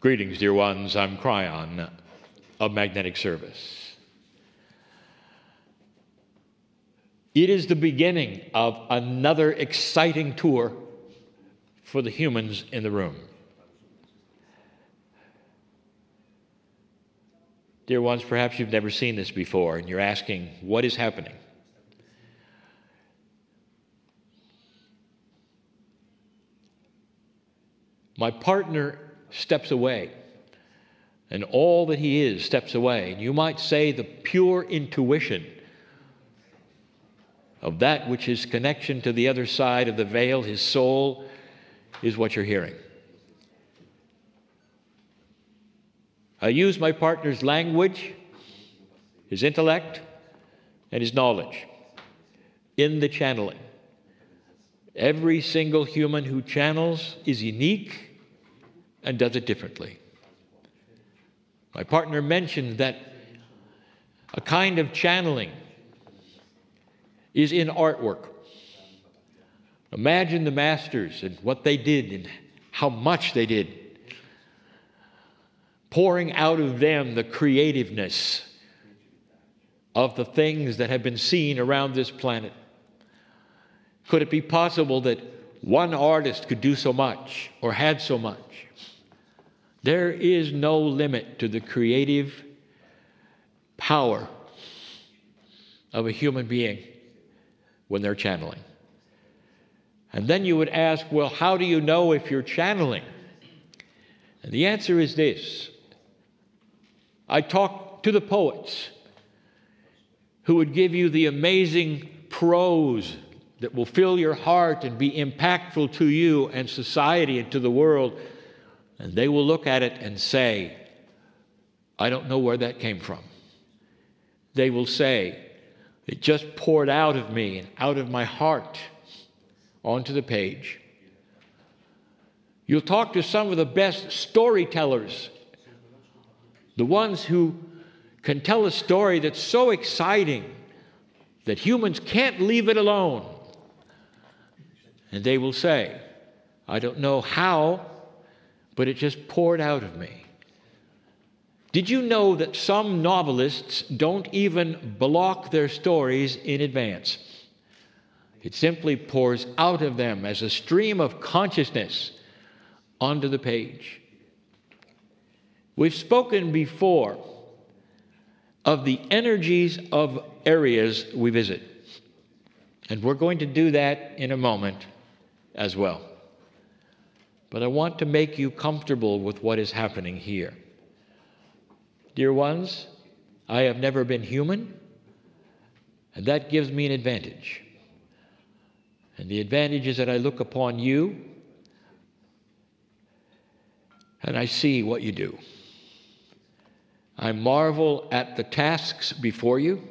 Greetings, dear ones. I'm Kryon of Magnetic Service. It is the beginning of another exciting tour for the humans in the room. Dear ones, perhaps you've never seen this before, and you're asking, what is happening? My partner steps away, and all that he is steps away. And you might say the pure intuition of that which is connection to the other side of the veil, his soul, is what you're hearing. I use my partner's language, his intellect, and his knowledge in the channeling. Every single human who channels is unique and does it differently. My partner mentioned that a kind of channeling is in artwork. Imagine the masters and what they did and how much they did, pouring out of them the creativeness of the things that have been seen around this planet. Could it be possible that one artist could do so much or had so much? There is no limit to the creative power of a human being when they're channeling. And then you would ask, well, how do you know if you're channeling? And the answer is this. I talk to the poets who would give you the amazing prose that will fill your heart and be impactful to you and society and to the world. And they will look at it and say, I don't know where that came from. They will say, it just poured out of me and out of my heart onto the page. You'll talk to some of the best storytellers, the ones who can tell a story that's so exciting that humans can't leave it alone. And they will say, I don't know how, but it just poured out of me. Did you know that some novelists don't even block their stories in advance? It simply pours out of them as a stream of consciousness onto the page. We've spoken before of the energies of areas we visit, and we're going to do that in a moment as well. But I want to make you comfortable with what is happening here. Dear ones, I have never been human, and that gives me an advantage. And the advantage is that I look upon you, and I see what you do. I marvel at the tasks before you.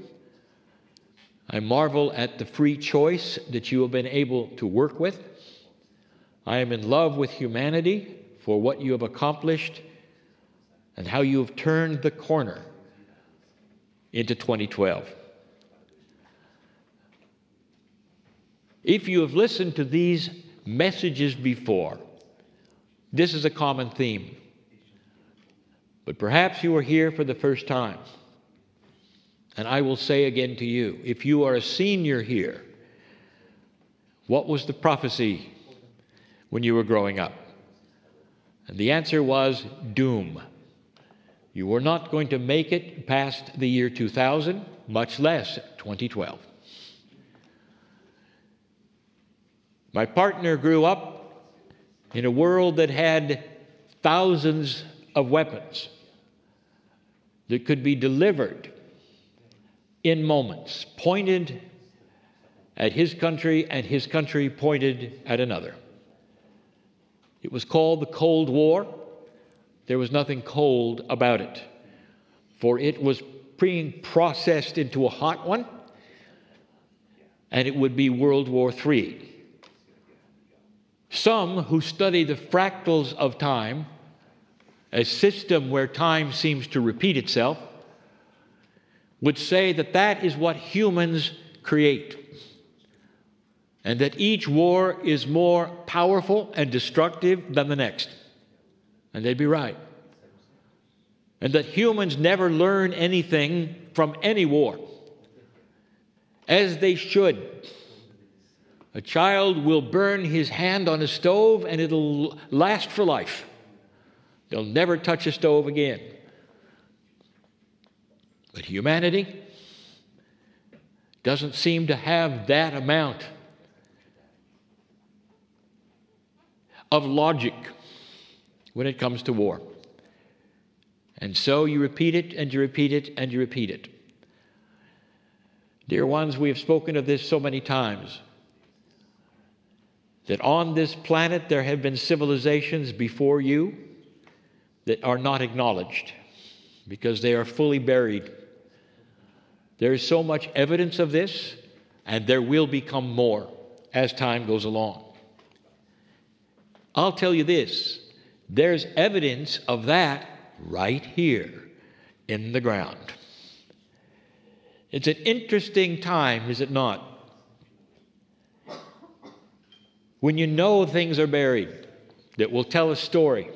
I marvel at the free choice that you have been able to work with. I am in love with humanity for what you have accomplished and how you have turned the corner into 2012. If you have listened to these messages before, this is a common theme. But perhaps you are here for the first time. And I will say again to you, if you are a senior here, what was the prophecy when you were growing up? And the answer was doom. You were not going to make it past the year 2000, much less 2012. My partner grew up in a world that had thousands of weapons that could be delivered in moments, pointed at his country and his country pointed at another. It was called the Cold War. There was nothing cold about it, for it was being processed into a hot one, and it would be World War III. Some who study the fractals of time, a system where time seems to repeat itself, would say that that is what humans create, and that each war is more powerful and destructive than the next. And they'd be right. and that humans never learn anything from any war, as they should. A child will burn his hand on a stove and it'll last for life. They'll never touch a stove again. But humanity doesn't seem to have that amount of logic when it comes to war. And so you repeat it and you repeat it and you repeat it. Dear ones, we have spoken of this so many times, that on this planet there have been civilizations before you that are not acknowledged because they are fully buried. There is so much evidence of this, and there will become more as time goes along. I'll tell you this, there's evidence of that right here in the ground. It's an interesting time, is it not? When you know things are buried that will tell a story.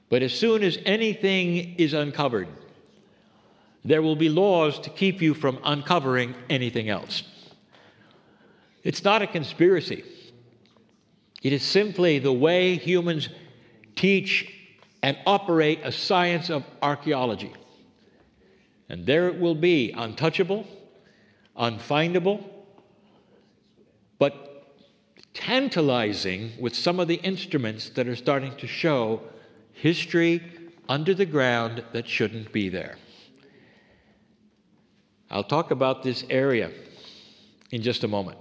But as soon as anything is uncovered, there will be laws to keep you from uncovering anything else. It's not a conspiracy. It is simply the way humans teach and operate a science of archaeology. And there it will be, untouchable, unfindable, but tantalizing with some of the instruments that are starting to show history under the ground that shouldn't be there. I'll talk about this area in just a moment.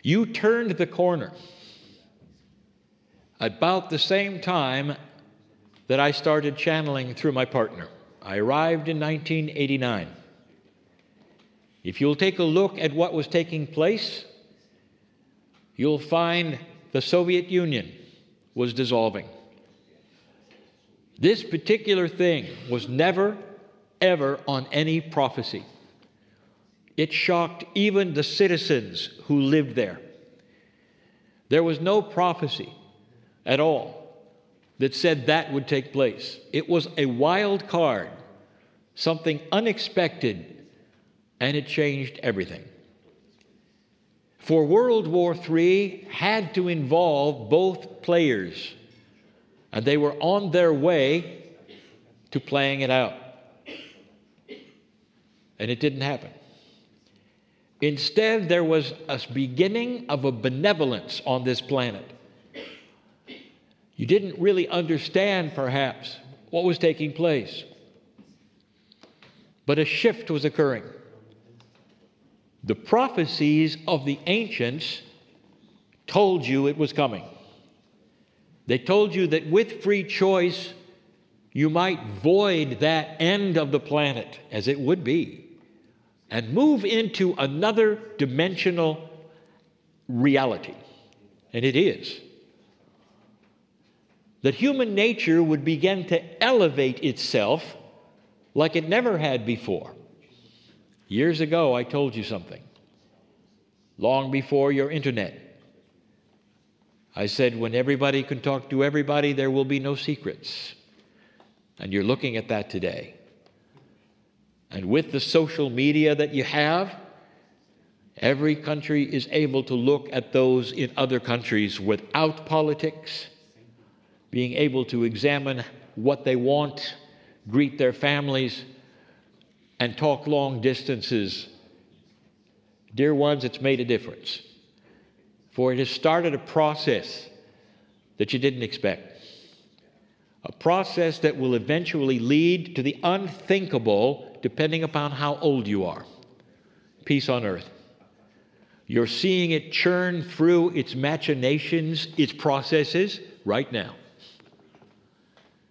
You turned the corner about the same time that I started channeling through my partner. I arrived in 1989. If you'll take a look at what was taking place, you'll find the Soviet Union was dissolving. This particular thing was never, ever on any prophecy. It shocked even the citizens who lived there. There was no prophecy at all that said that would take place. It was a wild card, something unexpected, and it changed everything. For World War III had to involve both players, and they were on their way to playing it out. And it didn't happen. Instead, there was a beginning of a benevolence on this planet. You didn't really understand, perhaps, what was taking place. But a shift was occurring. The prophecies of the ancients told you it was coming. They told you that with free choice, you might void that end of the planet, as it would be, and move into another dimensional reality. And it is. That human nature would begin to elevate itself like it never had before. Years ago, I told you something. Long before your internet. I said, when everybody can talk to everybody, there will be no secrets. And you're looking at that today. And with the social media that you have, every country is able to look at those in other countries without politics, being able to examine what they want, greet their families, and talk long distances. Dear ones, it's made a difference. For it has started a process that you didn't expect. A process that will eventually lead to the unthinkable, depending upon how old you are. Peace on earth. You're seeing it churn through its machinations, its processes, right now.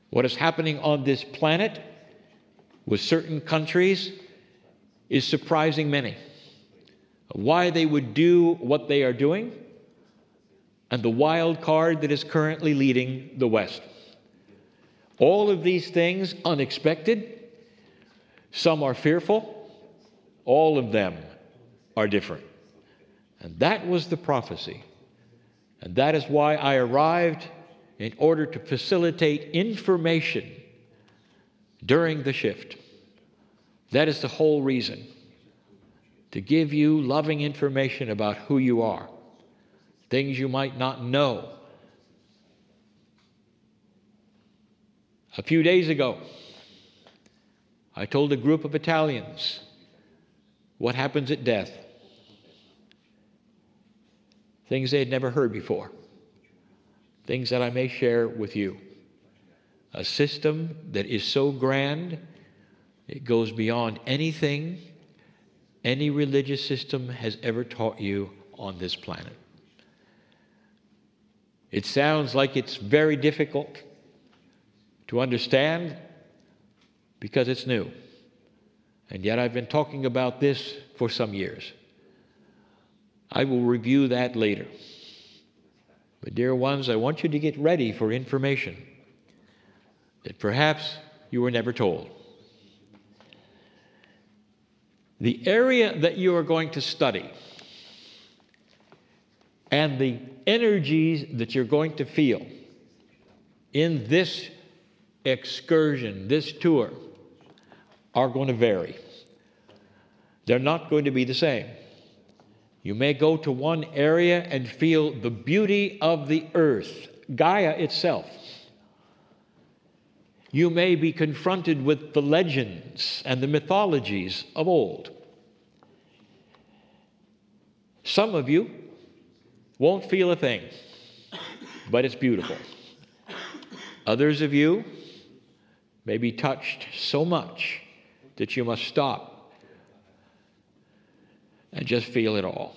What is happening on this planet with certain countries is surprising many. Why they would do what they are doing, and the wild card that is currently leading the West. All of these things unexpected. Some are fearful. All of them are different. And that was the prophecy. And that is why I arrived in order to facilitate information during the shift. That is the whole reason, to give you loving information about who you are, things you might not know. A few days ago, I told a group of Italians what happens at death. Things they had never heard before. Things that I may share with you. A system that is so grand, it goes beyond anything any religious system has ever taught you on this planet. It sounds like it's very difficult to understand because it's new. And yet I've been talking about this for some years. I will review that later. But dear ones, I want you to get ready for information that perhaps you were never told. The area that you are going to study and the energies that you're going to feel in this excursion, this tour, are going to vary. They're not going to be the same. You may go to one area and feel the beauty of the earth, Gaia itself. You may be confronted with the legends and the mythologies of old. Some of you won't feel a thing, but it's beautiful. Others of you may be touched so much that you must stop and just feel it all.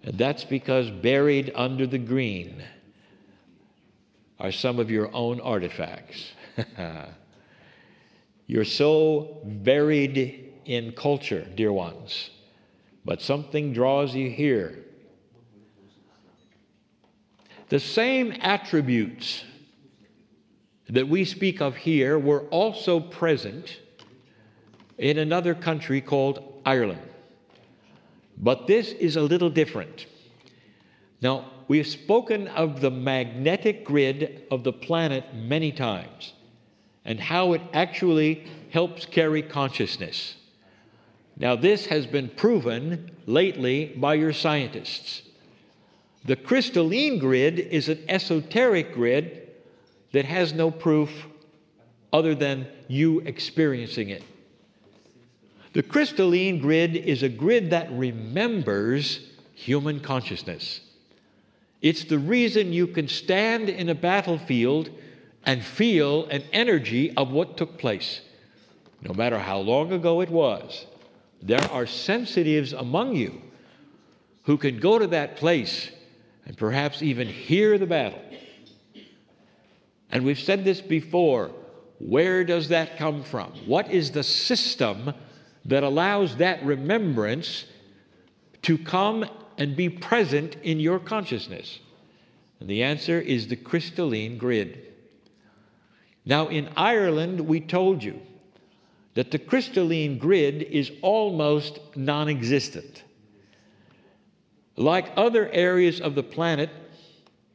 And that's because buried under the green are some of your own artifacts. You're so buried in culture, dear ones, but something draws you here. The same attributes that we speak of here were also present in another country called Ireland. But this is a little different. Now, we've spoken of the magnetic grid of the planet many times and how it actually helps carry consciousness. Now, this has been proven lately by your scientists. The crystalline grid is an esoteric grid that has no proof other than you experiencing it. The crystalline grid is a grid that remembers human consciousness. It's the reason you can stand in a battlefield and feel an energy of what took place. No matter how long ago it was, there are sensitives among you who can go to that place and perhaps even hear the battle. And we've said this before. Where does that come from? What is the system that allows that remembrance to come and be present in your consciousness? And the answer is the crystalline grid. Now, in Ireland, we told you that the crystalline grid is almost non-existent. Like other areas of the planet,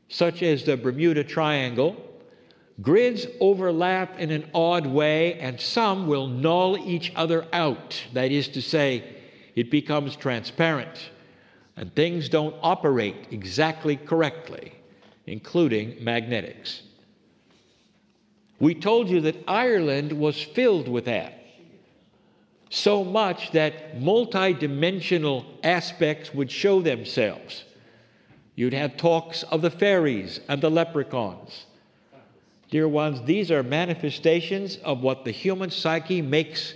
such as the Bermuda Triangle, grids overlap in an odd way, and some will null each other out. That is to say, it becomes transparent, and things don't operate exactly correctly, including magnetics. We told you that Ireland was filled with that, so much that multidimensional aspects would show themselves. You'd have talks of the fairies and the leprechauns. Dear ones, these are manifestations of what the human psyche makes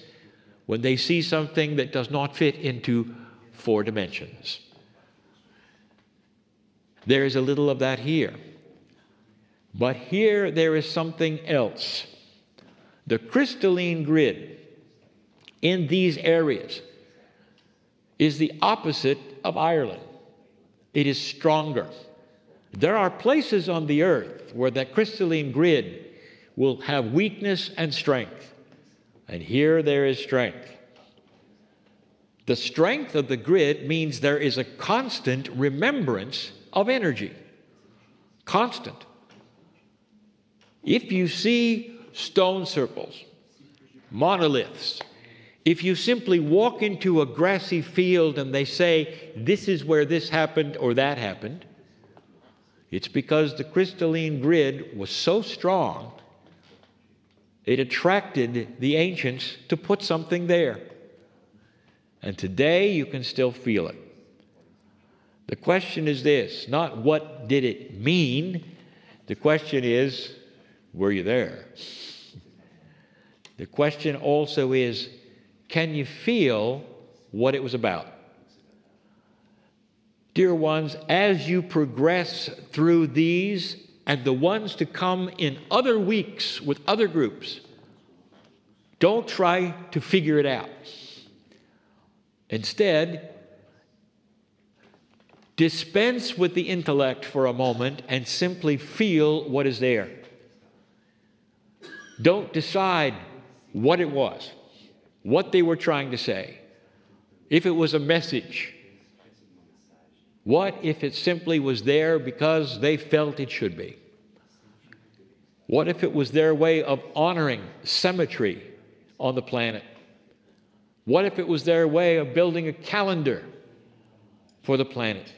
when they see something that does not fit into 4 dimensions. There is a little of that here. But here there is something else. The crystalline grid in these areas is the opposite of Ireland. It is stronger. There are places on the earth where that crystalline grid will have weakness and strength. And here there is strength. The strength of the grid means there is a constant remembrance of energy. Constant. If you see stone circles, monoliths, if you simply walk into a grassy field and they say, this is where this happened or that happened, it's because the crystalline grid was so strong, it attracted the ancients to put something there. And today you can still feel it. The question is this, not what did it mean? The question is, were you there? The question also is, can you feel what it was about? Dear ones, as you progress through these and the ones to come in other weeks with other groups, don't try to figure it out. Instead, dispense with the intellect for a moment and simply feel what is there. Don't decide what it was, what they were trying to say. If it was a message, what if it simply was there because they felt it should be? What if it was their way of honoring symmetry on the planet? What if it was their way of building a calendar for the planet?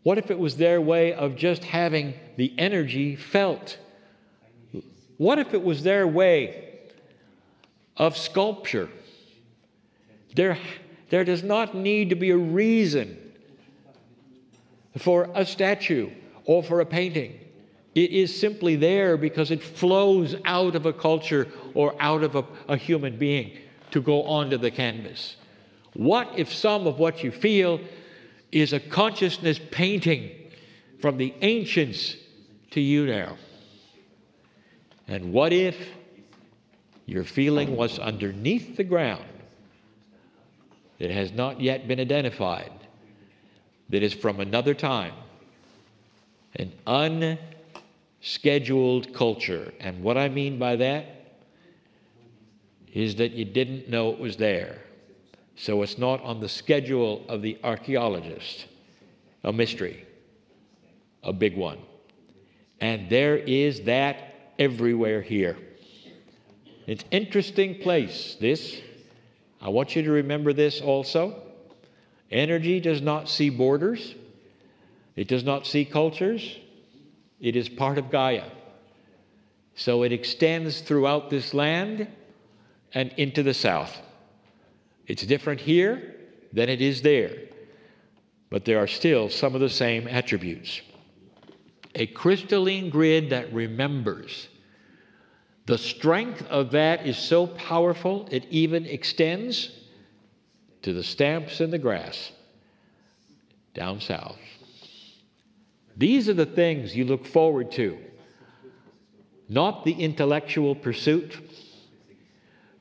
What if it was their way of just having the energy felt? What if it was their way of sculpture? There does not need to be a reason for a statue or for a painting. It is simply there because it flows out of a culture or out of a human being to go onto the canvas. What if some of what you feel is a consciousness painting from the ancients to you now? And what if your feeling was underneath the ground? It has not yet been identified. That is from another time. An unscheduled culture. And what I mean by that is that you didn't know it was there. So it's not on the schedule of the archaeologist. A mystery. A big one. And there is that everywhere here. It's an interesting place, this. I want you to remember this also. Energy does not see borders. It does not see cultures. It is part of Gaia. So it extends throughout this land and into the south. It's different here than it is there. But there are still some of the same attributes. A crystalline grid that remembers. The strength of that is so powerful, it even extends to the stamps in the grass down south. These are the things you look forward to, not the intellectual pursuit.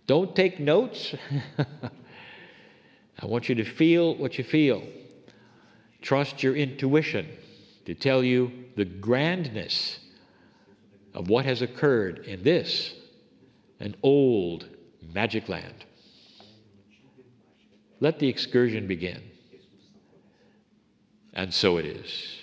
Don't take notes. I want you to feel what you feel. Trust your intuition to tell you the grandness of what has occurred in this, an old magic land. Let the excursion begin. And so it is.